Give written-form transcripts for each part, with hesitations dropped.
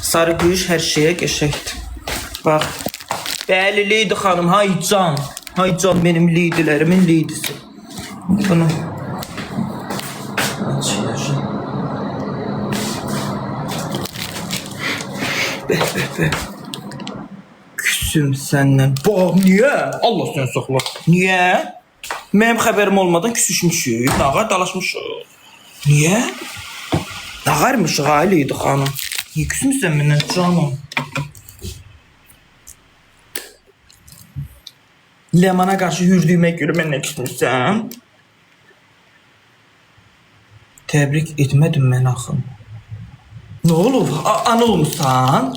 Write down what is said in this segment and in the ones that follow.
Sarı gümüş hər şeyə qəşəngdir. Bax. Bəli, Leydi xanım, haycan. Haycan benim Leydilərimin Leydisi. Bunu açayım. Bəh. Küsüm səndən. Bax, niyə? Allah səni saxla. Niyə? Mənim xəbərim olmadan küsüşmüşük, nağa dalaşmışıq. Niyə? Nağarmışıq, Leydi xanım. Niyə küsmüsən məndən canım? Ləmana qarşı yürüdüyümə görə mənlə küsmüsən? Təbrik etmədim mən axı. Nə olub? Ana olmuşsan?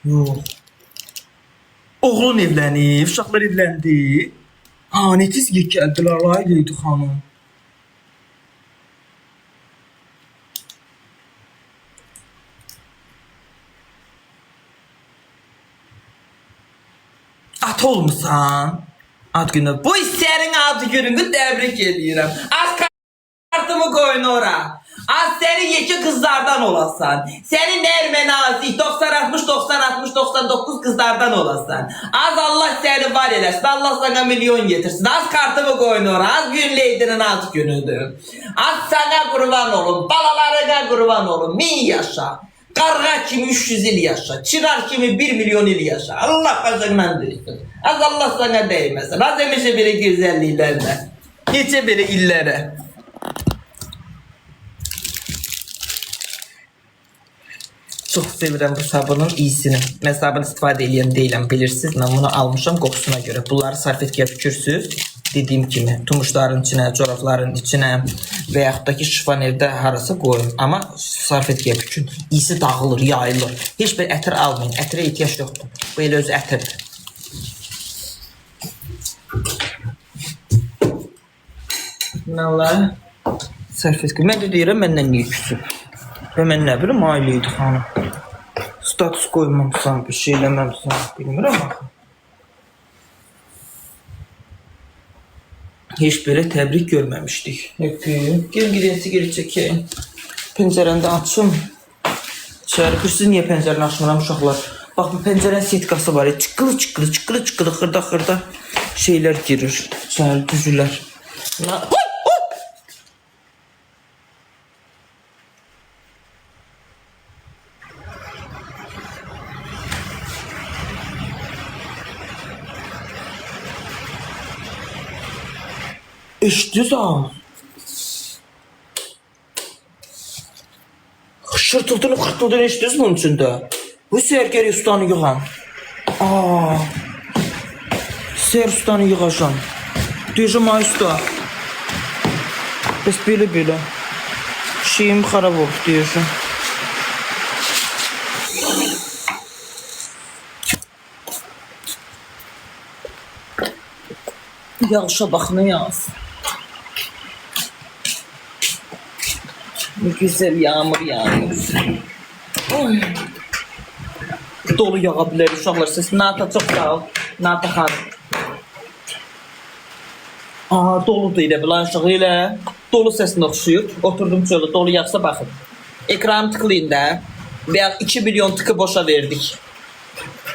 Yox. Oğlun evlənib, uşaqlar evləndi. Ne tez gəldilər, Leydi xanım. At olmuşsan. Ad günü. Bu senin adı gününü təbrik edirəm. Az kartımı koyun ora. Az senin yekə kızlardan olasan. Senin Ermeni nazik 90-60-90-60-99 kızlardan olasan. Az Allah seni var eləsin. Allah sana milyon getirsin. Az kartımı koyun ora. Az gün Leydi'nin adı günüdür. Az sana kurban olun. Balalarına kurban olun. 1000 yaşa. Qarğa kimi 300 il yaşa, çınar kimi 1 milyon il yaşa. Allah qazandan deyilsin. Az Allah sana değməsin. Az emişə biri güzelliklərdə. Neçə biri illərə. Çox sevirəm bu sabunun iyisini. Mən sabun istifadə edən deyiləm, bilirsiniz. Mən bunu almışam qoxusuna görə. Bunları sarfetkiyə tükürsüz. Dediyim kimi tumuşların içinə, corabların içinə və yaxud da ki şifanerdə harasa qoyun. Amma sarfetkiyə bükün. İyisi dağılır, yayılır. Heç bir ətir almayın. Ətirə ehtiyac yoxdur. Bu elə öz ətirdir. Mənlər sarfetki. Mən də deyirəm, məndən niyə küsüb? Və mən nə bilim, Leydi xanım. Status qoymamışsan, bir şey eləməmişsən. Bilmirəm axı. Heç belə təbrik görməmişdik. Gel gidelim sigara çəkək. Pəncərəni açım. Siz niyə pəncərəni açmıram uşaqlar? Bax bu pəncərənin setkası var. Çıqqılı, xırda şeylər girir. Düzülər. İştizam. Xırtıldığını eşitdiniz bunun içində. Bu səhər geri ustanı yığam. Səhər ustanı yığacam. Deyəcəm ay usta. Bəs belə. Şeyim xarab olub deyəcəm. Yağışa bax nə yağsın. Güzel yağmur yağmur. Dolu yağa bilər uşaqlar. Siz Nata çox sağ ol. Nata xanım. Doludur elə bilan uşaq elə. Dolu səsinə oxşuyur. Oturdum çöldə dolu yağsa baxın. Ekranı tıklayın da. Və 2 milyon tıkı boşa verdik.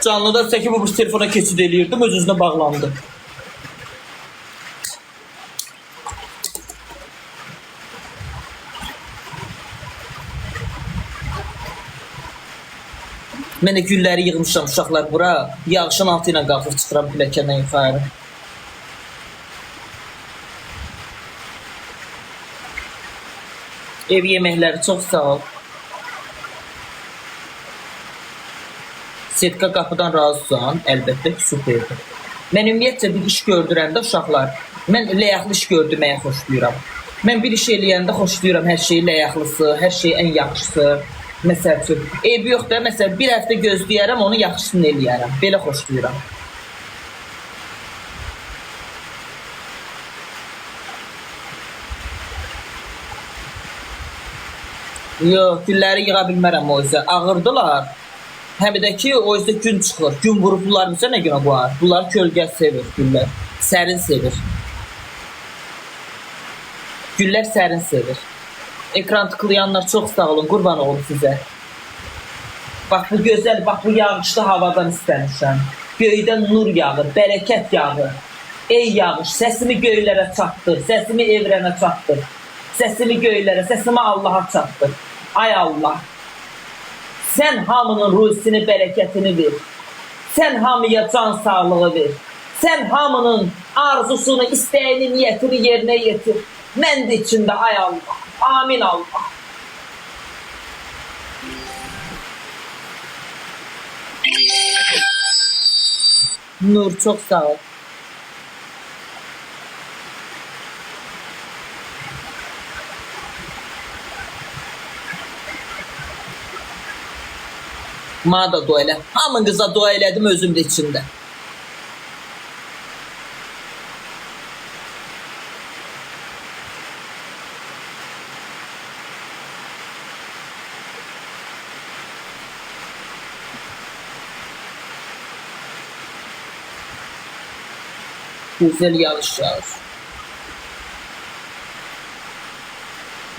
Canlıda çəkib bu telefona keçid eləyirdim. Öz-özünə bağlandı. Mən də gülləri yığmışam uşaqlar bura. Yağışın altı ilə qalxıb çıxıram pilləkəndən yuxarı. Ev yeməkləri çox sağ ol. Setka qapıdan razısan, əlbəttə ki, superdir. Mən ümumiyyətcə bir iş gördürəndə uşaqlar, mən ləyaqlı iş gördürməyə xoşlayıram. Mən bir iş eləyəndə xoşlayıram hər şeyi ləyaqlısı, hər şey ən yaxşısı. Məsəl üçün, eybi yox da, məsəl bir həftə gözləyərəm, onu yaxşısını eləyərəm. Belə xoşlayıram. Yox, gülləri yığa bilmərəm o yüzden. Ağırdılar. Həm də ki, o yüzden gün çıxır. Gün vurublar mesela nə günə var? Bunlar kölgə sevir güllər. Sərin sevir. Güllər sərin sevir. Ekran tıklayanlar çox sağ olun. Qurban olun sizə. Bax bu gözəl, bax bu yağışlı havadan istəmişəm. Göydən nur yağır, bərəkət yağır. Ey yağış, səsimi göylərə çatdır, səsimi evrənə çatdır. Səsimi göylərə, səsimi Allaha çatdır. Ay Allah. Sən hamının ruhsini, bərəkətini ver. Sən hamıya can sağlığı ver. Sən hamının arzusunu, istəyini, niyyətini yerinə yetir. Mən də içində ay Allah. Amin Allah. Nur çok sağ ol. Bana da dua elə. Hamınıza dua elədim özüm də içində. Güzel yağış yağır.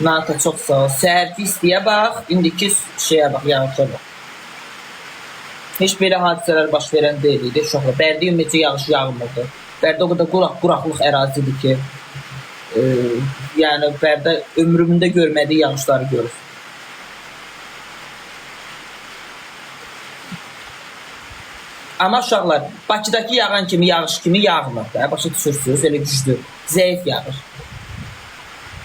Nata çok sağ ol. Servisliye bak. İndiki şeye bak, yağışa bak. Hiç böyle hadiseler baş veren değildi. Şokla. Bərdə ümumiyyətcə yağış yağmırdı. Bərdə o kadar quraqlıq ərazidir ki, yani Bərdə ömrümdə görmədiyi yağışları görür. Ama uşaqlar, Bakıdakı yağan kimi yağış kimi yağmır da. Başa düşürsünüz, elə güclü. Zəif yağır.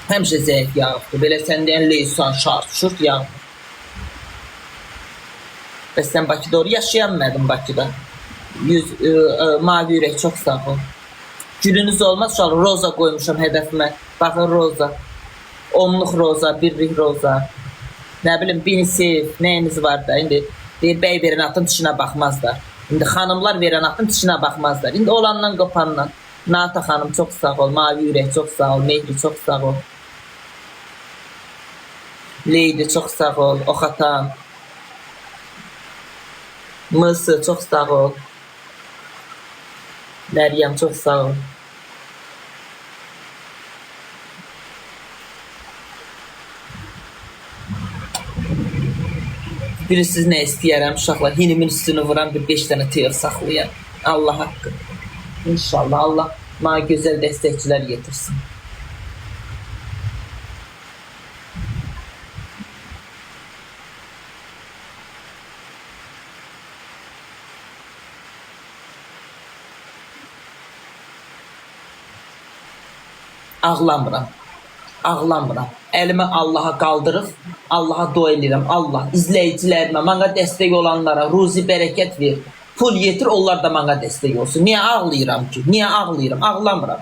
Həmişə zəif yağırdı. Belə səndən leysan, şart, şurt yağmır. Bəs sən Bakıda oraya yaşayanmadın Bakıda. Mavi ürək çox sağ ol. Gülünüz olmaz uşaqlar. Roza qoymuşam hədəfimə. Baxın roza. Onluq roza, birlik roza. Nə bilim, binisif, nəyiniz var da. İndi deyir, bəy verən atın dişinə baxmazlar. İndi xanımlar verən atın dişinə baxmazlar. İndi olandan qopandan. Nata xanım çox sağ ol. Mavi ürək çox sağ ol. Mehri çox sağ ol. Leydi çox sağ ol. Oxatan. Mısı çok sağ ol. Meryem çok sağ ol. Biri siz ne istəyərəm uşaqlar? Hinimin üstünü vuran bir 5 tane tığ saxlayan. Allah haqqı. İnşallah Allah bana güzel destekçiler getirsin. Ağlamıram. Ağlamıram. Elimi Allah'a kaldırıb, Allah'a dua edirəm. Allah izləyicilərimə, bana destek olanlara ruzi bərəkət ver. Pul yetir, onlar da bana destek olsun. Niye ağlayıram ki? Niye ağlayıram? Ağlamıram.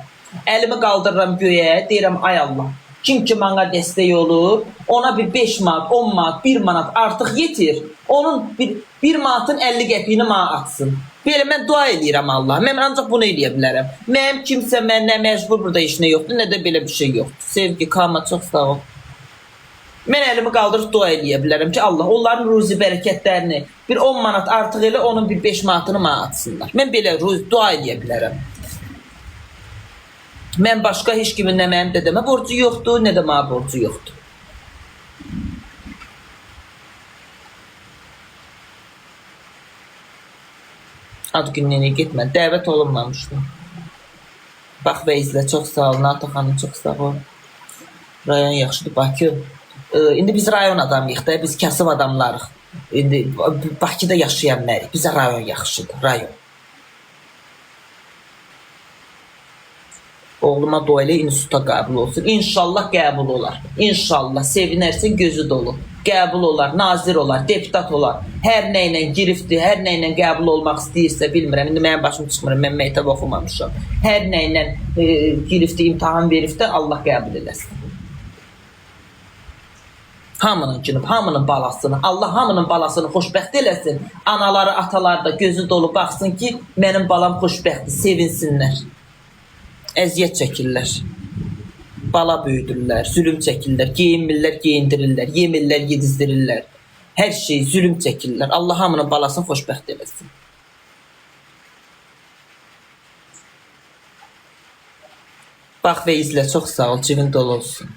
Elimi kaldırıram göğe, deyirəm ay Allah. Kim ki bana destek olur, ona bir 5 manat, 10 manat, 1 manat artıq yetir. Onun bir manatın 50 qəpiyini bana atsın. Belə mən dua edirəm Allah. Mən ancaq bunu eləyə bilərəm. Mənim kimsə mənə məcbur burada işinə yoxdur, nə də belə bir şey yoxdur. Sevgi, Kama çox sağ ol. Mən əlimi qaldırıb dua eləyə bilərəm ki, Allah onların ruzi bərəkətlərini bir 10 manat artıq elə, onun bir 5 manatını mənə atsınlar. Mən belə dua eləyə bilərəm. Mən başqa heç kimin nə mənim dədəmə borcu yoxdur, nə də mənə borcu yoxdur. Ad günlüğüne gitmə, dəvət olunmamışdı. Bax və izlə, çox sağ ol, Nata xanım çox sağ ol. Rayon yaxşıdır, Bakı. İndi biz rayon adamıyıq da, biz kasıb adamlarıq. İndi Bakıda yaşayan mərik, bizə rayon yaxşıdır, rayon. Oğluma dua elə, instituta qəbul olsun. İnşallah qəbul olar. İnşallah sevinərsin, gözü dolu. Qəbul olar, nazir olar, deputat olar. Hər nə ilə girifdir, hər nə ilə qəbul olmaq istəyirsə bilmirəm. İndi mənim başım çıxmır, mən məktəb oxumamışam. Hər nə ilə girifdir, imtahan verifdir, Allah qəbul eləsin. Hamının günüb, hamının balasını, Allah hamının balasını xoşbəxt eləsin. Anaları, ataları da gözü dolu baxsın ki, mənim balam xoşbəxtdir, sevinsinlər. Əziyyət çəkirlər. Bala böyüdürlər, zülüm çəkirlər, geyinmirlər, geyindirirlər, yemirlər, yedizdirirlər. Hər şey zülüm çəkirlər. Allah hamının balasını xoşbəxt eləsin. Bax və izlə, çox sağ ol, cibin dolu olsun.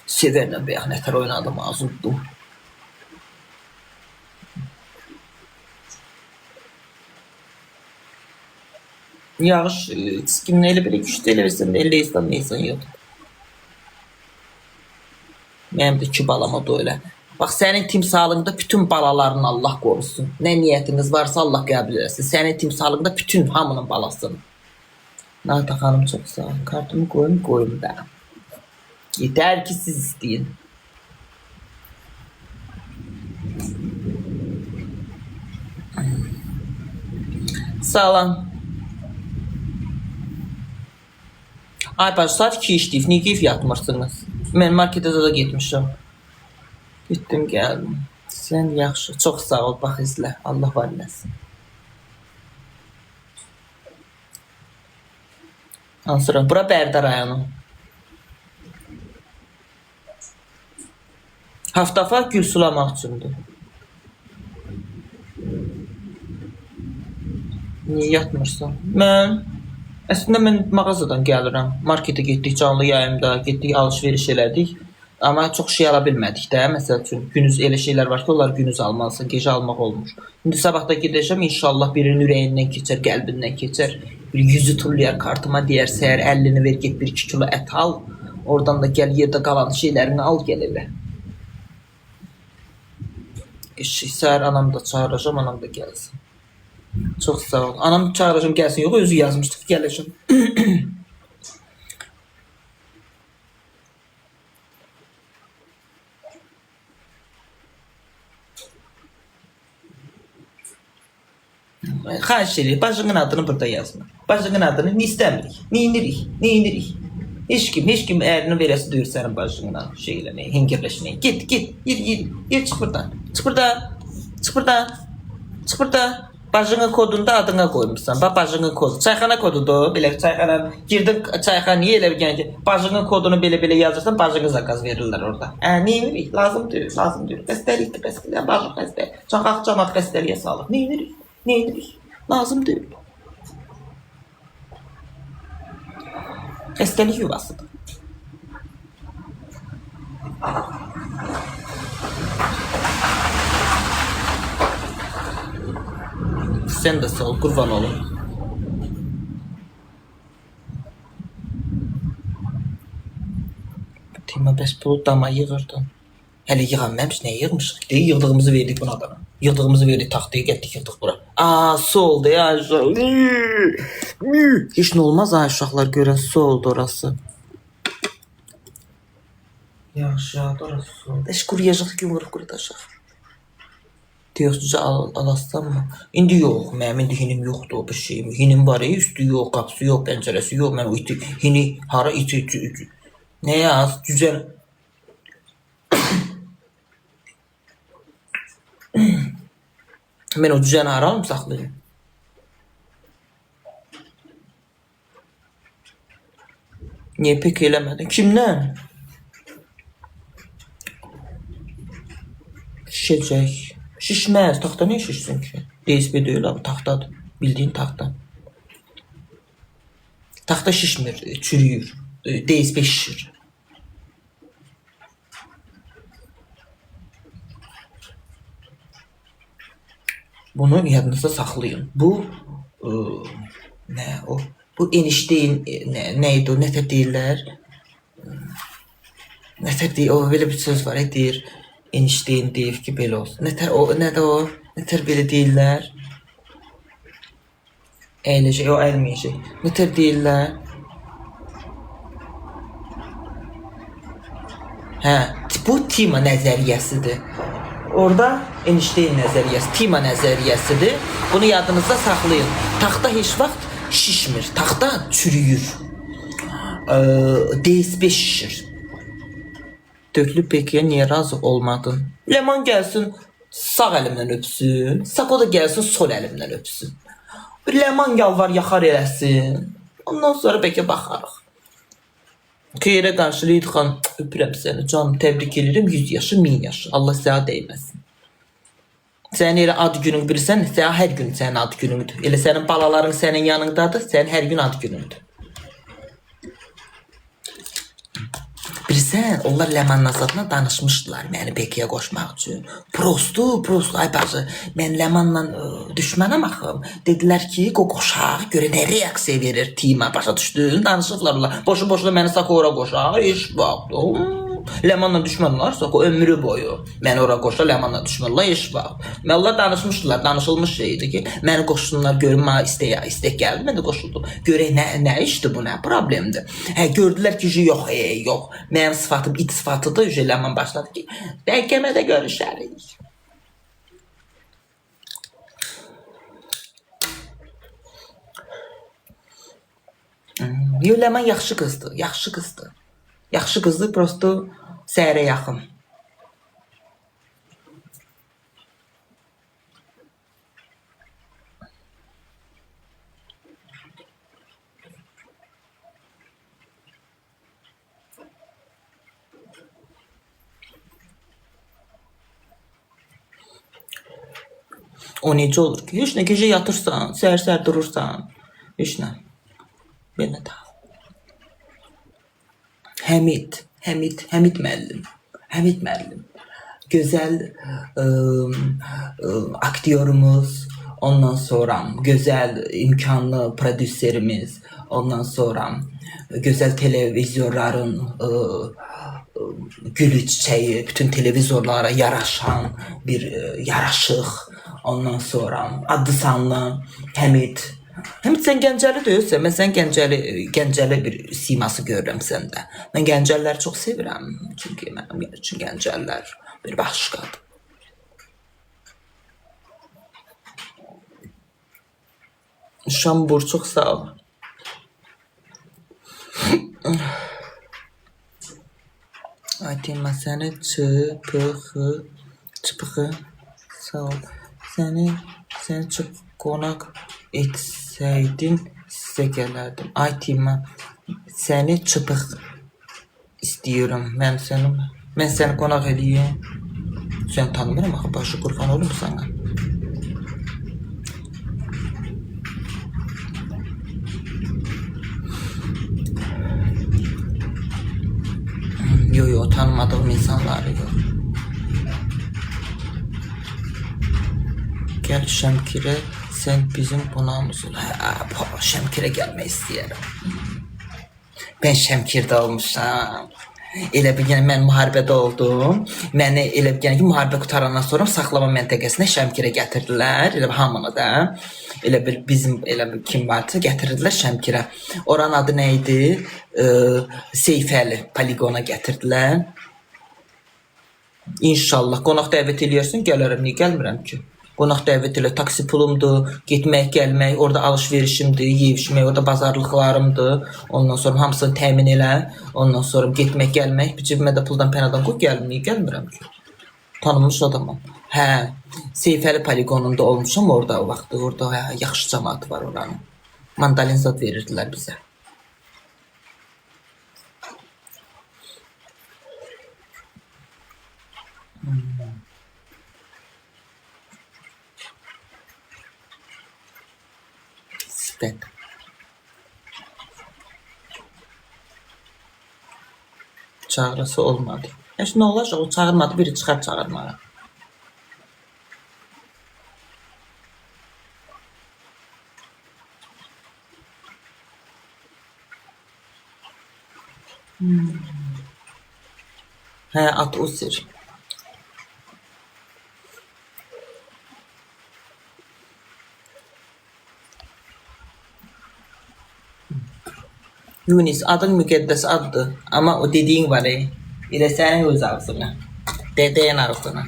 Severlə bəyək nətər oynadım, azutdum. Yağış çiskinin elə belə güclü elə versən də elə neysən yoxdur. Mənim də 2 balama da öyle. Bax sənin timsalında bütün balalarını Allah qorusun. Nə niyyətiniz varsa Allah qəbul etsin. Sənin timsalında bütün hamının balasını. Nata xanım çox sağ ol. Kartımı qoyum da. Yeter ki siz isteyin. Salam. Ay baş saat 2 işləyib. Niyə keyif yatmırsınız? Mən marketə da getmişəm. Gittim geldim. Sen yaxşı. Çox sağ ol. Bax izlə. Allah var eləsin. Ansıram. Bura Bərdə rayonu. Haftafa gül sulamaq üçündür. Niyə yatmırsan? Əslində mən mağazadan gəlirəm. Marketə getdik, canlı yayımda, getdik alış-veriş elədik. Amma çox şey ala bilmədik də. Məsəl üçün günüz elə şeylər var ki, onlar günüz almalısın, gecə almaq olmur. İndi sabah da gedəcəm, inşallah birinin ürəyindən keçər, qəlbindən keçər. Bir 100 tullayar kartıma deyər, səhər 50-ni ver, get 1-2 kilo ət al. Oradan da gəl yerdə qalan şeylərini al gəl elə. Səhər anam da çağıracam, anam da gəlsin. Çox sağ ol. Anam çağıracam gəlsin, yox özü yazmışdıq gələcəm. Xahiş edirik, bacının adını burada yazma. Bacının adını istəmirik. Neyinirik. Heç kim ərini verəsi duyur sənin bacının şey eləməyə, hengirləşməyə. Get, yer çıx buradan. Bacının kodunu da adına koymuşsan. Bax bacının kodu. Çayxana kodudur. Belə çayxana girdin çayxanaya elə bilən ki, bacının kodunu belə yazırsan, bacını zakaz verirlər orada. Neyinirik? Lazım deyil. Xəstəlikdir, xəstəlik. Bacı xəstəlik. Çanqaq cəmat xəstəliyə salır. Neyinirik? Lazım deyil. Xəstəlik yuvasıdır. Sen de sağ ol, kurban olun. Tima bəs pulu dama yığırdın. Hələ yığanməmiş, nə yığmışıq? Deyə yığdığımızı verdik buna adama. Yığdığımızı verdik, taxtaya getdik, yığdıq bura. Su oldu ya uşaq. Heç nə olmaz ha uşaqlar görən su oldu orası. Yaxşı, orası su oldu. Heç quruyacaq ki, qurutacaq. Diyorsunuz alasam mı? İndi yox, mənim indi hinim yoxdur bir şeyim. Hinim var ya, üstü yox, qapısı yox, pəncərəsi yox. Mən o iti, hini hara iti. Ne yaz, güzel. Mən o düzəni hara mı saxlayayım? Niyə pek eləmədin? Kimdən? Şişəcək. Şişməz. Taxta niyə şişsin ki? DSP deyil abi. Taxtadır. Bildiğin taxta. Taxta şişmir. Çürüyür. DSP şişir. Bunu yadınızda saxlayın. Bu nə o? Bu enişteyin neydi o? Nətər deyirlər? Nətər deyir? O belə bir söz var. Deyir. Enişteyin deyir ki belə olsun. Nədir o? Nətər belə deyirlər? Əyiləcək, o əyilməyəcək. Nətər deyirlər? Bu Tima nəzəriyyəsidir. Orada Einstein nəzəriyyəsi, Tima nəzəriyyəsidir. Bunu yadınızda saxlayın. Taxta heç vaxt şişmir. Taxta çürüyür. DSP şişir. Döklü Peki'ye niye razı olmadın? Leman gelsin sağ elimden öpsün. Sako da gelsin sol elimden öpsün. Bir Leman yalvar yakar eləsin. Ondan sonra Peki bakarıq. Xeyrə qarşı Leydi xanım, öpürəm səni, canım, təbrik edirəm, 100 yaşı, 1000 yaşı. Allah sənə dəyməsin. Sən elə ad günün bilirsən, sən hər gün sənin ad günündür. Elə sənin balaların sənin yanındadır, sənin hər gün ad günündür. Bilirsən, onlar Ləman Azadla danışmışdılar məni Pekiyə qoşmaq üçün. Prosto, ay bacı, mən Ləmanla düşmənəm axım. Dedilər ki, qoşaq, görə nə reaksiya verir tima, başa düşdün, danışıqlar onlar. Boşu-boşuna məni Sako ora qoşaq, iş vaxt. Ləmanla düşmənlərsə, o ömrü boyu məni ora qoşa, Ləmanla düşmənlər, iş vaxt. Onlar danışmışdılar, danışılmış şeydi ki, məni qoşsunlar, görüm, istek gəldi, mən də qoşuldum. Görək, nə işdir bu, nə problemdir. Gördülər ki, yox, mənim sıfatım, it sıfatıdır, Ləman başladı ki, məhkəmədə görüşərik. Ləman yaxşı qızdır, yaxşı qızdır. Yaxşı qızdır, prosto səhərə yaxın. O necə olur ki? Heç nə, gecə yatırsan, səhər durursan, heç nə. Belə də. Həmid müəllim. Gözəl aktyorumuz, ondan sonra gözəl imkanlı prodüserimiz, ondan sonra gözəl televizorların gülü çiçeği, bütün televizorlara yaraşan bir yaraşıq, ondan sonra adı sanlı Həmid, sən Gəncəli deyilsən, mən sən Gəncəli bir siması görürəm səndə. Mən Gəncəliləri çox sevirəm, çünki mənim üçün Gəncəlilər bir başqadır. Şambur, çox sağ ol. Aytma səni çıpığı sağ ol. Səni çox qonaq etsəydin sizə gələrdim. Aytma səni çıpıq istəyirəm. Mən səni qonaq edeyim. Sən tanımıram axı, başı qurban olum sana. Yo, tanımadığım insanları yox. Gəl Şəmkirə, sən bizim qonağımız ol. Şəmkirə gəlmək istəyirəm. Mən Şəmkirdə olmuşam. Elə bir yəni mən müharibədə oldum. Məni elə bir yəni ki, müharibə qutarandan sonra saxlama məntəqəsinə Şəmkirə gətirdilər. Elə hamını da. Elə bir bizim elə bir kim vardı, gətirdilər Şəmkirə. Oranın adı nə idi? Seyfəli poligona gətirdilər. İnşallah qonaq dəvət eləyərsən, gələrəm. Niyə gəlmirəm ki? Qonaq dəvət elə, taksi pulumdur, getmək, gəlmək, orada alış-verişimdir, yeyişmək, orada bazarlıqlarımdır. Ondan sonra hamısını təmin elə. Ondan sonra getmək, gəlmək, bir cibimə də puldan pənadan qoy, gəlmirəm ki. Tanınmış adamım. Seyfəli poligonunda olmuşam orada o vaxtı. Orada yaxşı cəmaatı var oranın. Mandalin zad verirdilər bizə. Sipət. Çağrısı olmadı. Heç nə olacaq, o çağırmadı, biri çıxar çağırmağa. At Usir. Yunis, adın müqəddəs addır. Amma o dediyin var, elə sənin öz ağzına. Dədən ağzına.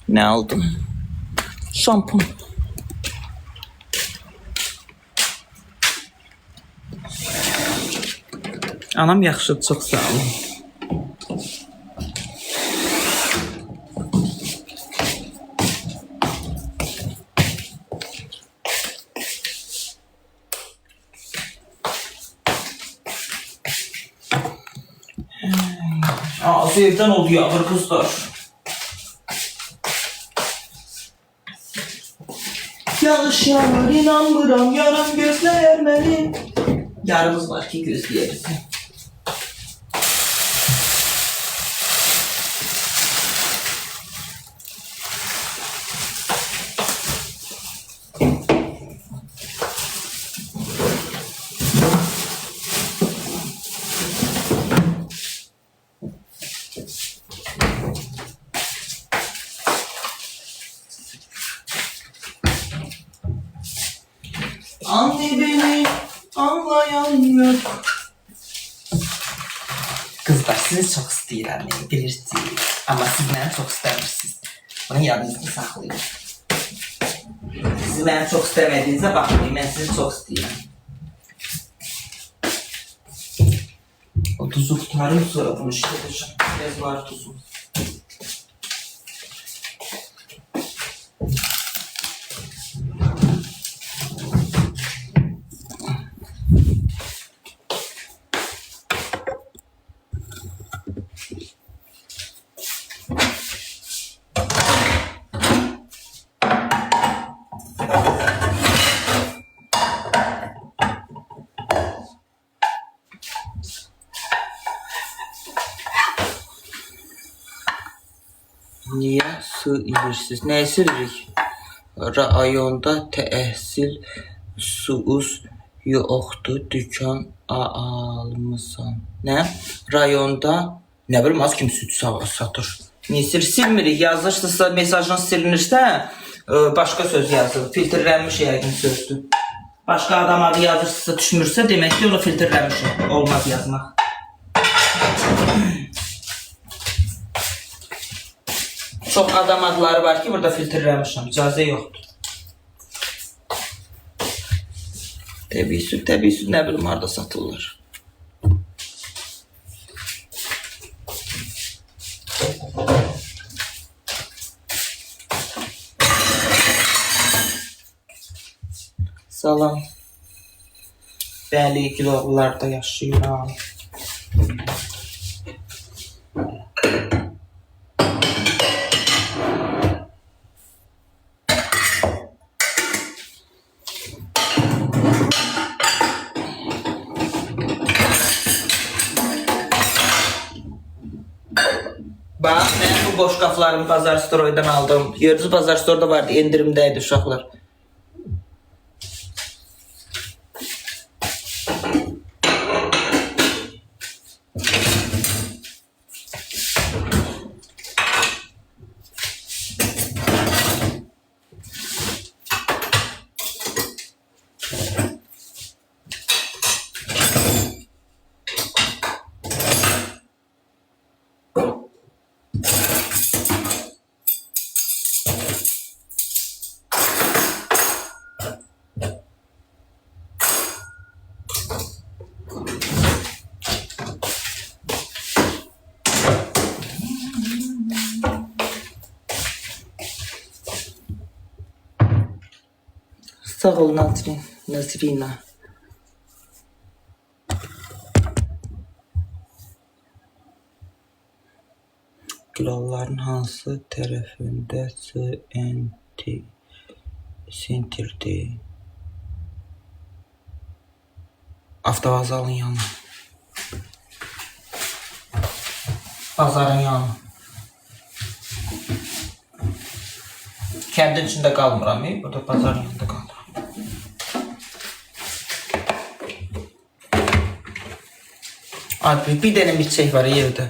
Nə aldım? Şampun. Anam yaxşıdır, çox sağ olun. Nasıl evden oldu yağmur kızlar? Yağış yağar inanmıram yarım gözler beni. Yarımız var ki gözleyeriz. Anne beni anlayan yok. Kızlar sizi çok istəyirəm, bilirsiniz. Ama siz məni çok istəmirsiniz. Bunu yadınızda saxlayın. Siz məni çok istəmədiyinizə baxmayın, mən sizi çok istəyirəm. O tuzu tutarım sonra bunu işlədəcəm. Biraz var tuzu. Niye sığ ilirsiniz? Ne silirik? Rayonda təhsil suuz yoxdur, dükan almısan. Ne? Rayonda ne bileyim az kim süt satır. Niye silmirik? Yazırsınızsa mesajınız silinirsə başka söz yazılır. Filtrlənmiş yəqin sözdür. Başka adam adı yazırsınızsa düşmürsə demək ki onu filtrlənmiş. Olmaz yazmaq. Çok adam adları var ki burada filtrelemişim. İcazə yoxdur. Təbii süt ne bileyim harda satılır. Salam. Bəli, gilovlarda yaşayıram. Bak ben bu boş qaplarımı Bazar Store'dan aldım. Gördünüz Bazar Store'da vardı, indirimdeydi uşaqlar. Sağ ol Nazrina. Kiloların hansı tərəfində sentirdi? Avtovazalın yanı. Bazarın yanı. Kəndin içində qalmıram, burada bazarın yanında qalmıram. Abi bir dənə milçək var evdə.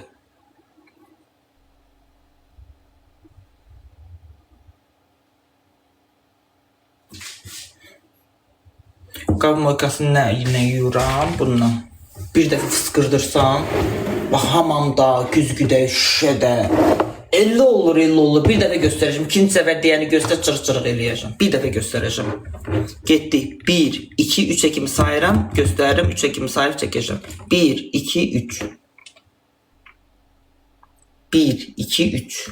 Qab moykasını ilə yuyuram bununla. Bir dəfə fıskırdırsam, bax hamamda, güzgüdə, şüşədə 50 olur, 50 olur. Bir dəfə göstərəcəm. İkinci səfər deyəni göstər, çırıq-çırıq eləyəcəm. Bir dəfə göstərəcəm. Getdi. 1, 2, 3 kimi sayıram, göstərirəm, 3 kimi sayıb çəkəcəm. 1, 2, 3. 1, 2, 3.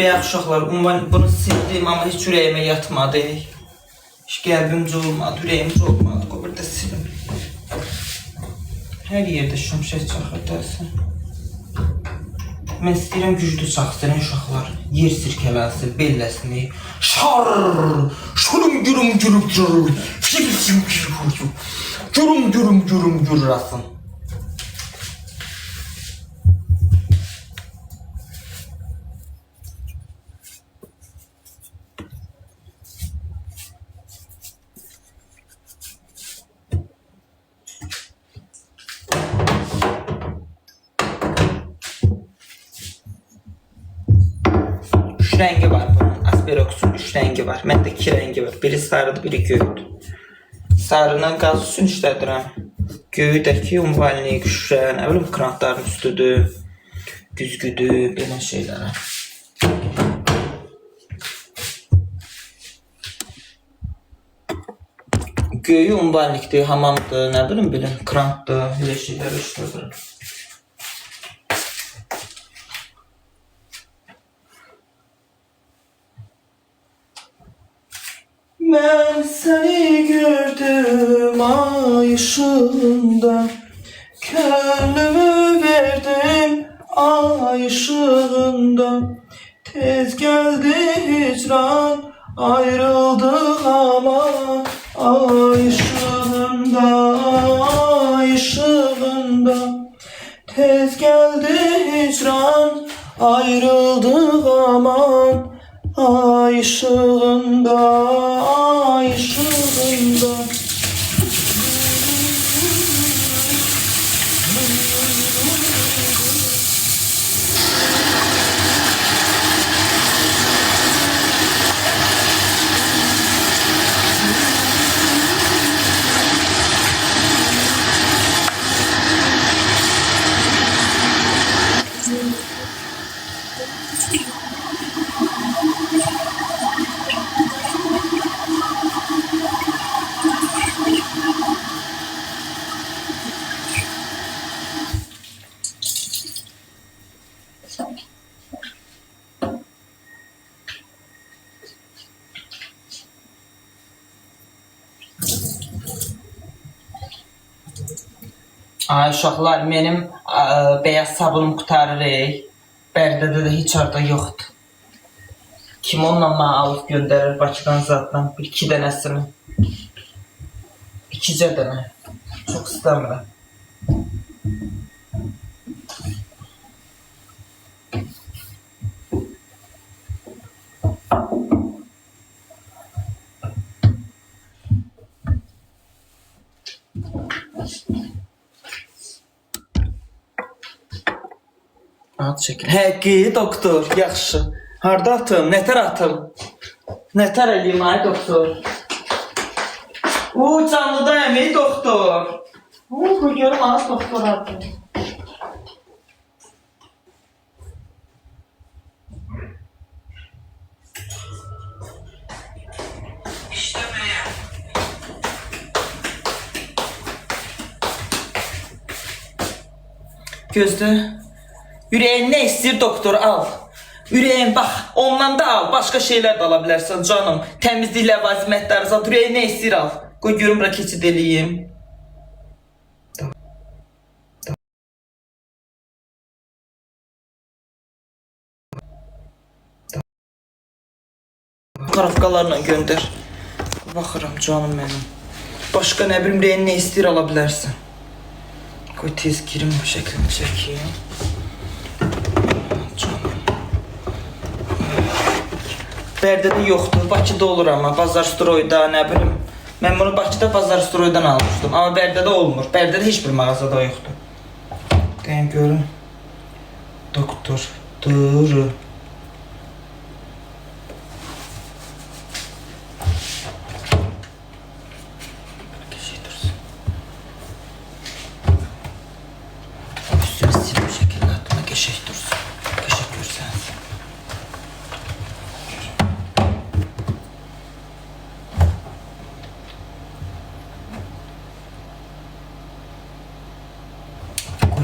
Bəyək uşaqlar, bunu sildim amma heç ürəyimə yatmadı. Hiç qəlbimcə olmadı, ürəyimcə olmadı. O burada silim. Hər yerdə şümşək çaxır dəlsin. Mən istəyirəm güclü çaxsın uşaqlar. Yer sirkələsin, belləsini. Şar! Şurum gürüm gürüm gürüm. Gürüm gürüm gürüm gürrasın. Üç rengi var bunun. Asperox'un 3 rengi var. Məndə 2 rengi var. Biri sarıdır, biri göydür. Sarının qaz üçün işlədirəm. Göydəki umvalini, qüşrə, nə bilim krantların üstüdür, güzgüdür, belə şeylərə. Göyü umvalnikdir, hamamdır, nə bilim belə krantdır, elə şeylər işlədirəm. Ben seni gördüm ay ışığında, gönlümü verdim ay ışığında. Tez geldi hicran, ayrıldık ama ay ışığında, ay ışığında. Tez geldi hicran, ayrıldık aman ay ışığında, ay ışığında. Ay uşaqlar, mənim beyaz sabunum qutarır. Bərdədə də heç arada yoxdur. Kim onunla mənə alıb göndərir Bakıdan zaddan? Bir-iki dənəsini. 2 dənə. Çox istəmirəm. At çəkil. Həqqi doktor, yaxşı. Harda atım? Nətər atım? Nətər eləyim ay doktor? Canlıdayım ey doktor. Bu görüm az doktor atım. İşləməyə. Gözdə. Ürəyin nə istəyir doktor al. Ürəyin bax, ondan da al. Başqa şeylər də ala bilərsən canım. Təmizlik ləvazimətləri zat. Ürəyin nə istəyir al. Qoy görüm bura keçid eləyim. Qarafqalarla göndər. Baxıram canım mənim. Başqa nə bilim ürəyin nə istəyir ala bilərsən. Qoy tez girim şəklini çəkeyim. Bərdədə yoxdur, Bakıda olur amma Bazar Stroyda, nə bilim. Mən bunu Bakıda Bazar Stroydan almışdım, amma Bərdədə olmur. Bərdədə heç bir mağazada yoxdur. Deyim görün. Doktor Duru. Üstünü silip şəkillə atma, qəşək dursun. Qəşək görsənsin.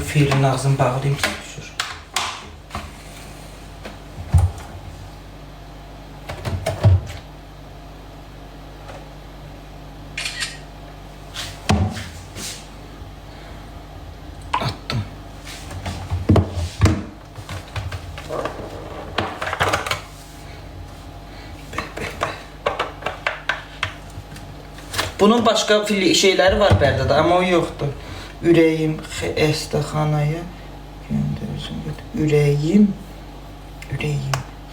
Feyrin ağzını bağlayayım, düşür. Bunun başqa şeyləri var Bərdədə, amma o yoxdur. Ürəyim xəstəxanaya göndərəcəm. Ürəyim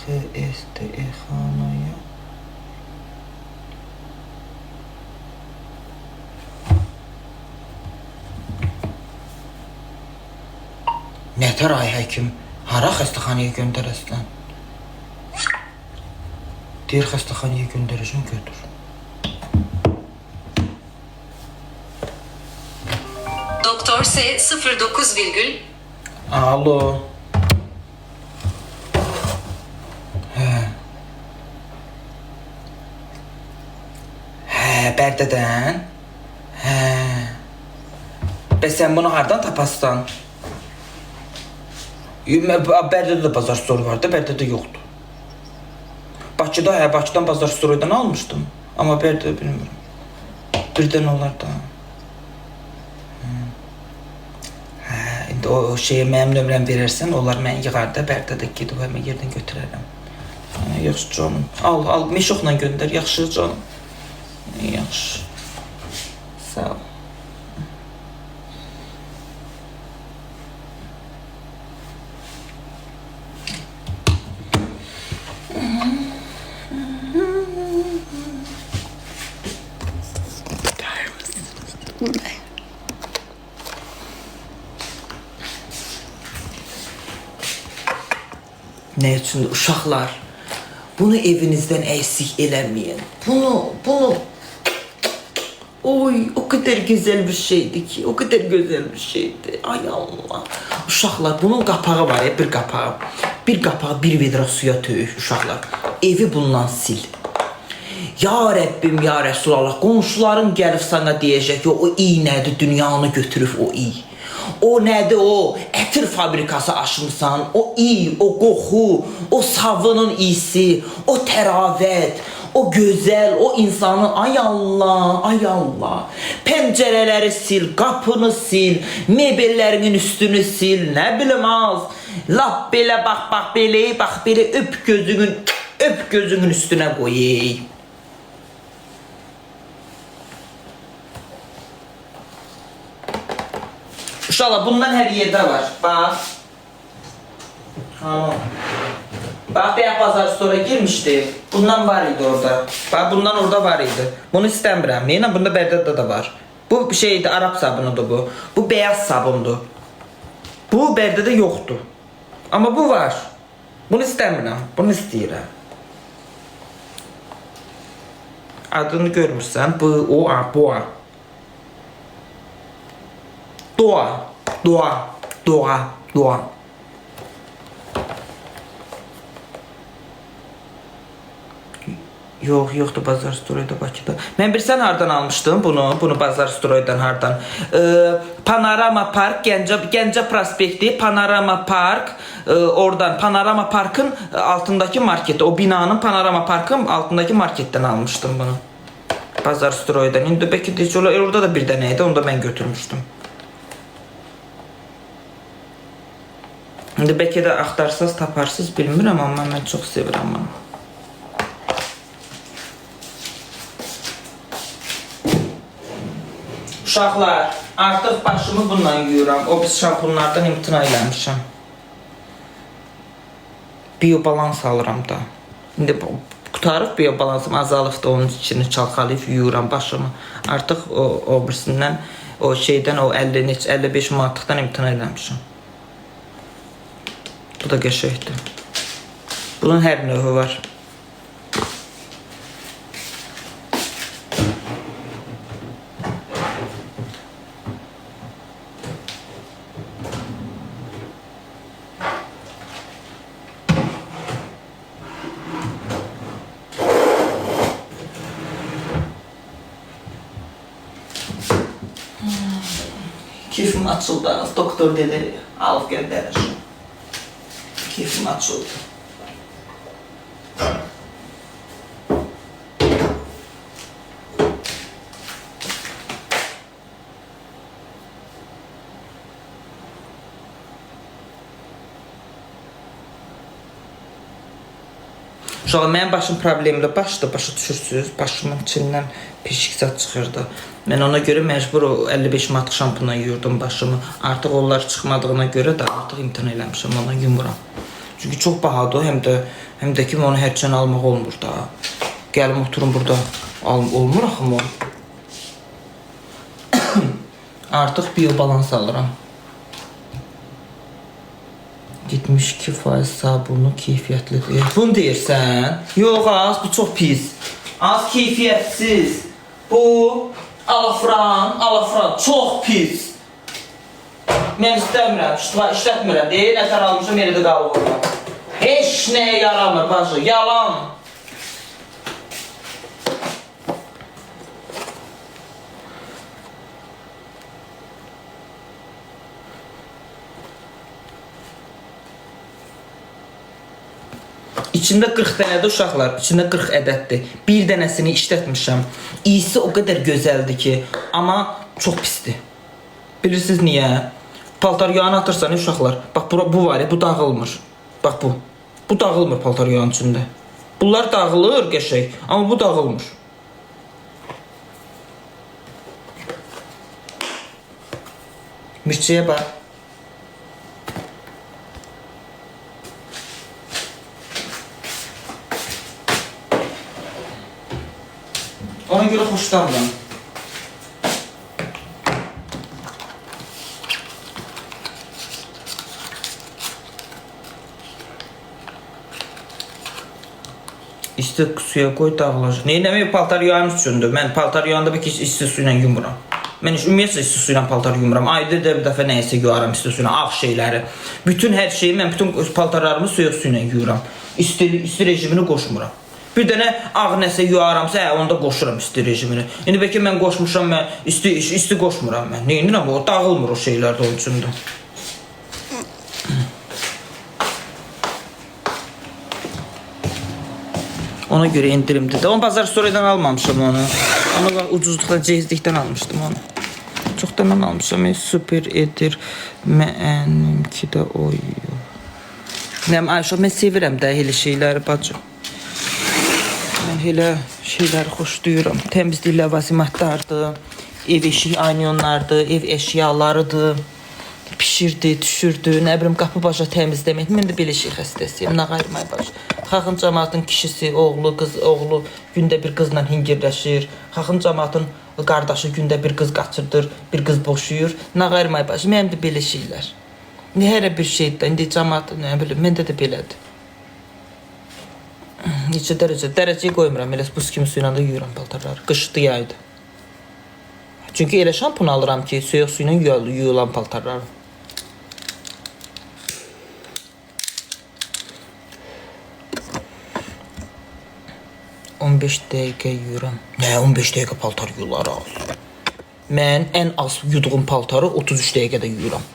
xəstəxanaya. Nətər ay həkim? Hara xəstəxanaya göndərəsən? Deyir xəstəxanaya göndərəcəm, götür. Doktor S 09 virgül. Alo. Bərdədən. Bəs sən bunu hardan tapasan? Bərdədə də bazar storu var da, Bərdədə yoxdur. Bakıda, Bakıdan bazar storudan almışdım. Amma Bərdədə bilmirəm. Birdən olar da. İndi o şeyə mənim nömrəm verərsən, onlar mən yığar da, Bərdədə gedib həmən yerdən götürərəm. Yaxşı canım. Al, meşoqla göndər, yaxşı canım. Yaxşı. Sağ ol. Nə üçündür uşaqlar? Bunu evinizdən əksik eləməyin. Bunu oy, o kadar güzel bir şeydi ki, o kadar güzel bir şeydi. Ay Allah. Uşaqlar, bunun qapağı var ya, bir qapağı. Bir qapağı, bir vedra suya töyük uşaqlar. Evi bundan sil. Ya Rəbbim, ya Rəsulallah, qonşuların gəlib sana deyəcək ki, o iyi nədir, dünyanı götürüb o iyi. O nədir o, ətir fabrikası açmışsan, o iyi, o qoxu, o savının iyisi, o təravət, o gözəl, o insanın, ay Allah, ay Allah. Pəncərələri sil, qapını sil, mebellərinin üstünü sil, nə bilim az. Lap belə, bax, belə öp gözünün üstünə qoy. Uşaqlar, bundan hər yerdə var. Bax. Bax, bəyək bazar sonra girmişdi. Bundan var idi orada. Bax, bundan orada var idi. Bunu istəmirəm. Neylə? Bunda Bərdədə də var. Bu şeydir, Arap sabunudur bu. Bu beyaz sabundur. Bu Bərdədə yoxdur. Amma bu var. Bunu istəmirəm. Bunu istəyirəm. Adını görmürsən. Bu, o, boğa. Doğa. Yoxdur Bazar Stroy'da Bakıda. Mən bilirsən hardan almışdım bunu Bazar Stroy'dan hardan? Panorama Park, Gəncə prospekti, Panorama Park, oradan Panorama Park'ın altındaki markette, o binanın Panorama Park'ın altındaki marketten almışdım bunu. Bazar Stroy'dan. İndi belki de orada da bir dənəydi, onu da mən götürmüşdüm. İndi bəlkə də axtarsaz, taparsız bilmirəm, amma mən çox sevirəm bunu. Uşaqlar, artıq başımı bununla yuyuram. O biz şampunlardan imtina eləmişəm. Biobalans alıram da. İndi qutarıb biobalansım azalıbdır, onun içini çalxalayıb yuyuram başımı. Artıq o birisindən, o şeydən, o 50-55 manatlıqdan imtina eləmişəm. Bu da qəşəkdir. Bunun hər növü var. Keyfim açıldı, doktor dedi, alıb göndərir. Keyfim açıldı. Uşaqlar, mənim başım problemli başdı, başa düşürsünüz. Başımın içindən pişik zad çıxırdı. Mən ona görə məcbur o 55 manat şampuna yuyurdum başımı. Artıq onlar çıxmadığına görə də artıq imtina eləmişəm, ona yumuram. Çünki çox bahadır, həm də ki onu hərçən almaq olmur da. Gəlim oturum burada, olmur axı o. Artıq biobalans alıram. 72% sabunu keyfiyyətlidir. Bunu deyirsən? Yox az, bu çox pis. Az keyfiyyətsiz. Bu alafran çox pis. Mən istəmirəm, işlətmirəm. Deyil, nətər almışam, yerdə qalıb orada. Heç nəyə yaramır, bacı, yalan. İçində 40 dənədir uşaqlar, içində 40 ədəddir. Bir dənəsini işlətmişəm. İyisi o qədər gözəldir ki, amma çox pisdir. Bilirsiniz niyə? Paltar yağını atırsan uşaqlar. Bax bu var ya, bu dağılmır. Bax bu. Bu dağılmır paltar yağının içində. Bunlar dağılır qəşəng, amma bu dağılmır. Mirçiyə bax. Ona görə xoşlanmıram. İsti suya qoy dağılacaq. Neynəmək paltar yuyarım üçündür. Mən paltar yuyanda bir ki isti suyla yumuram. Mən ümumiyyətlə isti suyla paltar yumuram. Ayda bir dəfə nəyəsə yuyaram isti suyla, ağ şeyləri. Bütün hər şeyi, mən bütün paltarlarımı suya suyla yuyuram. İsti rejimini qoşmuram. Bir dənə ağ nəsə yuyaramsa, onda qoşuram isti rejimini. İndi bəlkə mən qoşmuşam, mən isti qoşmuram mən. Neynirəm, o dağılmır o şeylər də onun üçündə. Ona görə indirimdir də. Onu bazar story'dən almamışım onu. Onu ucuzluqdan, cehizlikdən almışdım onu. Çoxdan mən almışam. Super edir. Mənimki də oy. Nəm Ayşə, mən sevirəm də elə şeyləri bacım. Mən elə şeyləri xoşlayıram. Təmizlik ləvazimatlardır, ev eşik ayniyonlardır, ev əşyalarıdır. Pişirdi, düşürdü, nə bilim qapı başa təmizləmək. Mən də belə şey xəstəsiyəm, nağayırmay baş. Xalqın cəmaatın kişisi, oğlu, qız, oğlu gündə bir qızla hingirləşir. Xalqın cəmaatın qardaşı gündə bir qız qaçırdır, bir qız boşuyur. Nağayırmay baş. Mənim də belə şeylər. Hər bir şeydə, indi cəmaat, nə bilim, məndə də belədir. Neçə dərəcəyə qoymuram, elə buz kimi suyla da yuyuram paltarları. Qışdı yaydı. Çünki elə şampun alıram ki, soyuq suyla yuyulan paltarları. On 15 dəqiqə yuyuram. Nə, 15 dəqiqə paltar yuyular az. Mən ən az yuduğum paltarı 33 dəqiqədə yuyuram.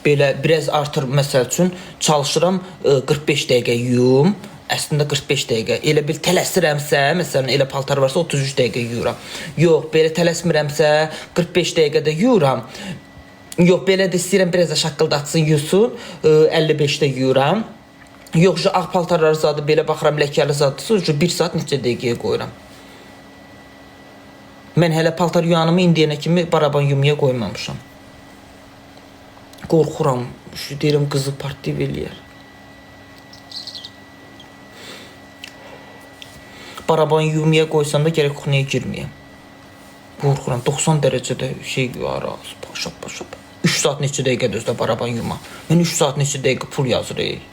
Belə biraz artır, məsəl üçün çalışıram 45 dəqiqə yuyum. Əslində 45 dəqiqə. Elə bil tələsirəmsə, məsələn, elə paltar varsa 33 dəqiqə yuyuram. Yox, belə tələsmirəmsə 45 dəqiqədə yuyuram. Yox, belə də istəyirəm biraz da şaqqıldatsın, yusun, 55-də yuyuram. Yox, ağ paltarları zadı belə baxıram, ləkəli zadısı, 1 saat neçə dəqiqəyə qoyuram. Mən hələ paltar yuyanımı indiyənə kimi baraban yumaya qoymamışam. Qorxuram, deyirəm qızı partlayıb eləyər. Baraban yumaya qoysam da gərək kuxnaya girməyəm. Qorxuram, 90 dərəcədə şey yuyaraq, paşa. 3 saat neçə dəqiqədə özdə baraban yuma. Mən 3 saat neçə dəqiqə pul yazırıq.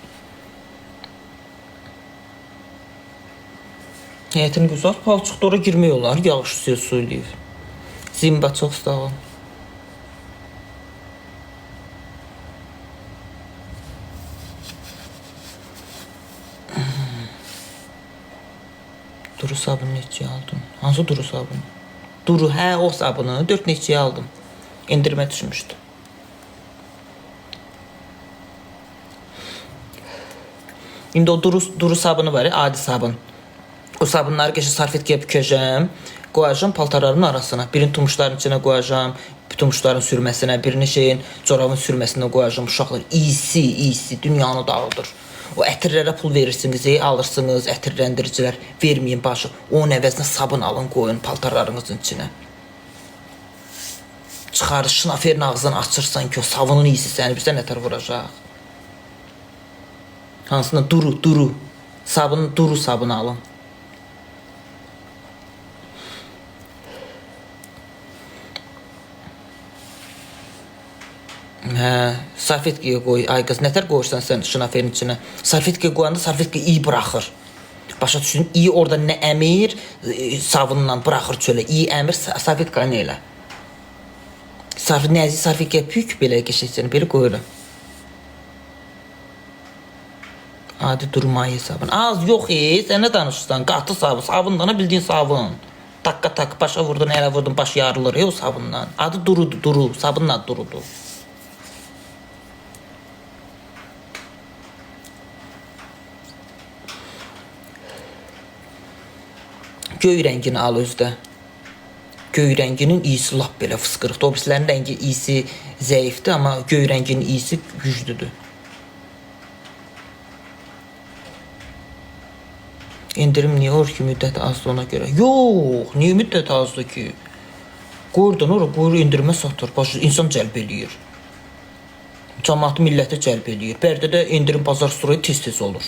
Həyətini güzel, palçıqda ora girmək olar, yağış suya söyləyir. Zimba çox sağ ol. Duru sabunu neçəyə aldım? Hansı duru sabunu? Duru, hə, o sabunu 4 neçəyə aldım. İndirmə düşmüşdü. İndi o duru sabunu var ya, adi sabun. O sabunları geçə sarfetkaya bükəcəm, qoyacam paltarların arasına. Birini tumuşların içine qoyacam, tumuşların sürməsinə, birini şeyin, corabın sürməsinə qoyacam. Uşaqlar iyisi, dünyanı dağıldır. O ətirlərə pul verirsiniz, alırsınız, ətirləndiricilər verməyin başı. Onun əvəzinə sabun alın, qoyun paltarlarınızın içinə. Çıxarır, şınaferin ağzını açırsan ki, o savunun iyisi səni bizə nətər vuracaq. Hansına duru. Duru sabun alın. Salfetkaya qoy. Ay qız, nətər qoyursan sən şınaferin içinə? Salfetkaya qoyanda salfetka iyi buraxır. Başa düşün, iyi orada nə əmir, sabunla buraxır çölə. İyi əmir, salfetka nə elə? Nəzik salfetkaya pük belə keçəcəksən, belə qoyuram. Adi durmayı sabun. Az yox, sən nə danışırsan? Qatı sabun, sabundan bildiyin sabun. Tak, başa vurdun, elə vurdun, baş yarılır o sabundan. Adı duru, sabunun adı durudur. Göy rəngini al özdə. Göy rənginin iyisi lap belə fısqırıqdır. O birislərin rəngi iyisi zəifdir, amma göy rənginin iyisi güclüdür. İndirim niyə olur ki, müddəti azdır ona görə? Yox, niyə müddəti azdır ki? Qoyurdan ora, qoyur indirmə satır. Başı insan cəlb eləyir. Cəmaatı millətə cəlb eləyir. Bərdədə indirim bazar sırayı tez olur.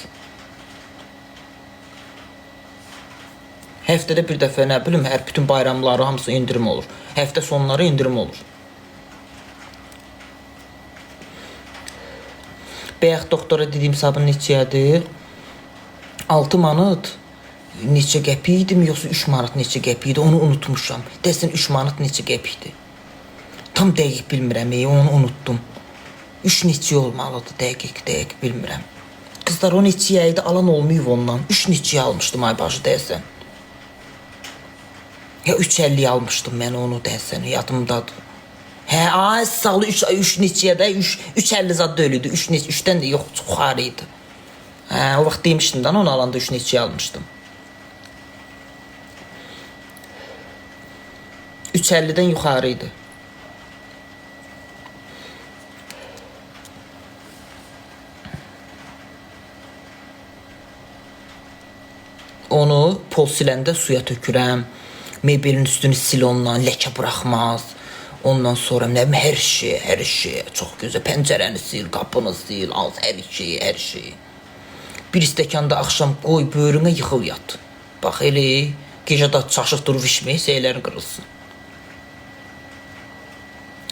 Həftədə bir dəfə, nə bilim, hər bütün bayramları hamısı indirim olur. Həftə sonları indirim olur. Bəyək doktora dediyim sabun neçəyədir? 6 manat neçə qəpik idim, yoxsa 3 manat neçə qəpik idi, onu unutmuşam. Dəsən 3 manat neçə qəpik idi. Tam dəqiq bilmirəm, onu unutdum. 3 neçə olmalıdır, dəqiq bilmirəm. Qızlar o neçəyə idi, alan olmayıb ondan. 3 neçəyə almışdım ay başı dəsən. Ya 3.50 almışdım mən onu dəsən, yadımdadır. Ay salı 3 neçəyə də 3.50 zad da ölüydü. 3-dən də yox, yuxarı idi. O vaxt demişdim də onu alanda 3 neçəyə almışdım. 3.50-dən yuxarı idi. Onu pol siləndə suya tökürəm. Mebelin üstünü sil ondan, ləkə buraxmaz. Ondan sonra hər şey çox gözəl. Pəncərəni sil, qapını sil, hər şey. Bir stəkanda axşam qoy, böyrünə yıxıl yat. Bax elə, gecə də çaşıq durub içmək, seylərin qırılsın.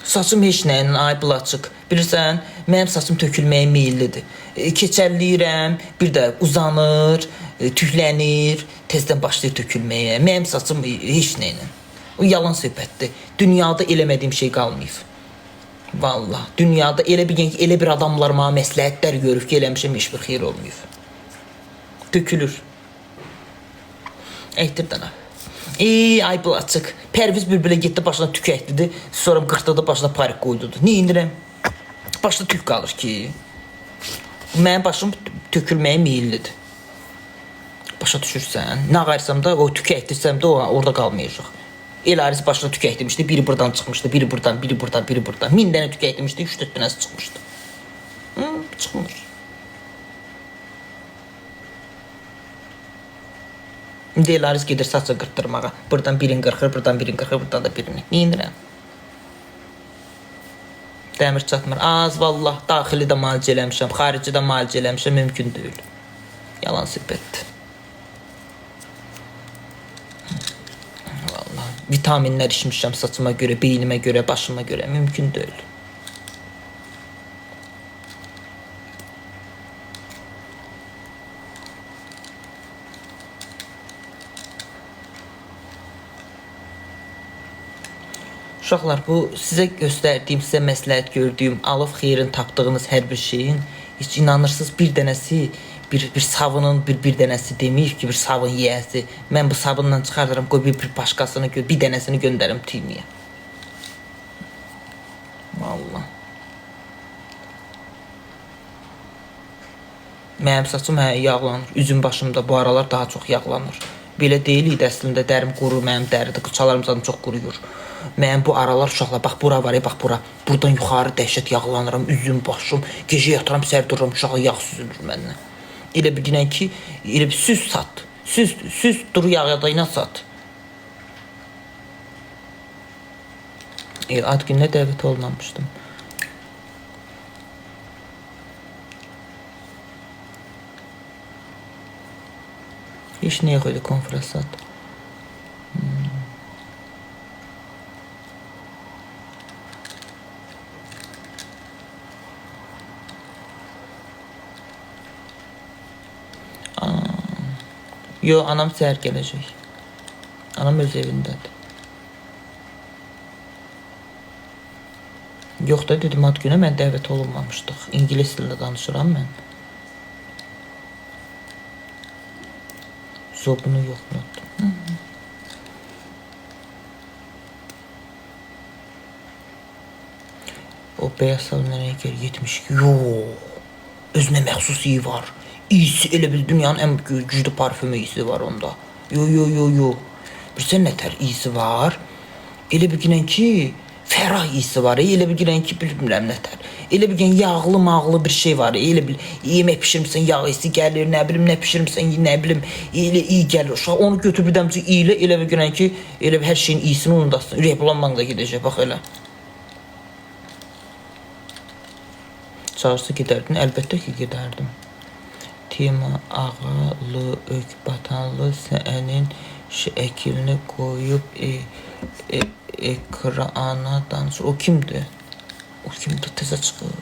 Saçım heç nəyinin, ay bulaçıq. Bilirsən, mənim saçım tökülməyə meyillidir. Keçərləyirəm, bir də uzanır, tüklənir, tezdən başlayır tökülməyə. Mənim saçım heç nəyinin. O yalan söhbətdir. Dünyada eləmədiyim şey qalmayıb. Vallahi, dünyada elə bir adamlar mənə məsləhətlər görüb ki, eləmişəm, heç bir xeyir olmayıb. Tökülür. Əkdirdən ha. Ay bulaçıq. Pərviz Bülbülə getdi, başına tük əkdirdi. Sonra qırxdı, başına parik qoydudu. Niyə indirəm? Başda tük qalır ki. Mənim başım tökülməyə meyillidir. Başa düşürsən? Nə qarsam da, o tük əkdirsəm də orada qalmayacaq. Elariz başına tük əkdirmişdi, biri buradan çıxmışdı, biri buradan. 1000 dənə tük əkdirmişdi, 3-4 dənəsi çıxmışdı. Çıxmır. İndi Elariz gedir saçı qırtdırmağa. Buradan birini qırxır, buradan da birini. Niyə indirəm? Dəmir çatmır. Az vallah, daxili də müalicə eləmişəm, xarici də müalicə eləmişəm, mümkün deyil. Yalan söhbətdir. Vallahi, vitaminlər içmişəm saçıma görə, beynimə görə, başıma görə, mümkün deyil. Uşaqlar, bu sizə göstərdiyim, sizə məsləhət gördüyüm, alıb xeyrin tapdığınız hər bir şeyin heç inanırsınız bir dənəsi, bir savunun bir dənəsi deməyib ki, bir savun yiyəsi. Mən bu sabunla çıxardıram, qoy bir başqasını, bir dənəsini göndərim tüyməyə. Vallahi. Mənim saçım yağlanır, üzüm başımda bu aralar daha çox yağlanır. Belə deyil idi əslində, dərim qurur, mənim dəridir, qıçalarım zaten çox quruyur. Mənim bu aralar uşaqlar, bax bura var, bax bura. Buradan yuxarı dəhşət yağlanıram, üzüm, başım. Gecə yatıram, səhər dururam, uşağı yağ süzülür məndən. Elə bilginən ki, elə bir süs sat. Süs duru yağdayına sat. Ad gününə dəvət olmamışdım. Heç nəyə qoydu konfrasat. Yo, anam səhər gələcək. Anam öz evindədir. Yox da dedim, ad günə mən dəvət olunmamışdıq. İngilis dilində danışıram mən. Zobunu yoxladım. O beyaz sal nereye gel 72. Yox. Özünə məxsus iyi var. İyisi elə bil dünyanın ən güclü parfümü iyisi var onda. Yo. Bilirsən nətər iyisi var? Elə bilginən ki, ferah iyisi var. Elə bilginən ki, bilmirəm nətər. Elə bilginən yağlı mağlı bir şey var. Elə bil yemək pişirmişsən yağ iyisi gəlir, nə bilim nə pişirmişsən, nə bilim elə iyi gəlir. Uşaq onu götür bir dəmcə iyilə, elə bilginən ki, elə hər şeyin iyisini unudasın. Ürək bulanmaq da gedəcək, bax elə. Çağırsa gedərdin, əlbəttə ki, gedərdim. Tema ağalı, ök batanlı sənin şəklini qoyub ekrana danışır. O kimdir? O kimdir? Tezə çıxır.